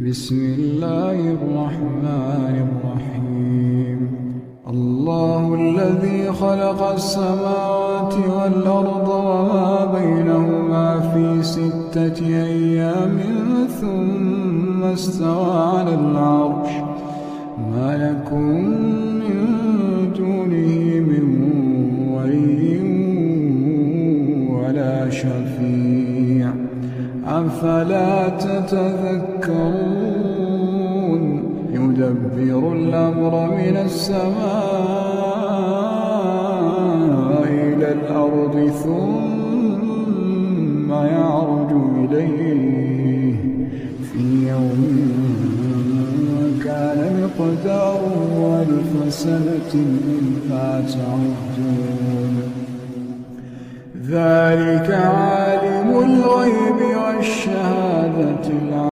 بسم الله الرحمن الرحيم. الله الذي خلق السماوات والأرض وما بينهما في 6 أيام ثم استوى على العرش. ما لكم من دونه من ولي ولا شفيع أفلا تتذكرون. يدبر الأمر من السماء إلى الأرض ثم يعرج إليه في يوم كان مقداره 1000 سنة مما تعدون. ذلك عالم الغيب والشهادة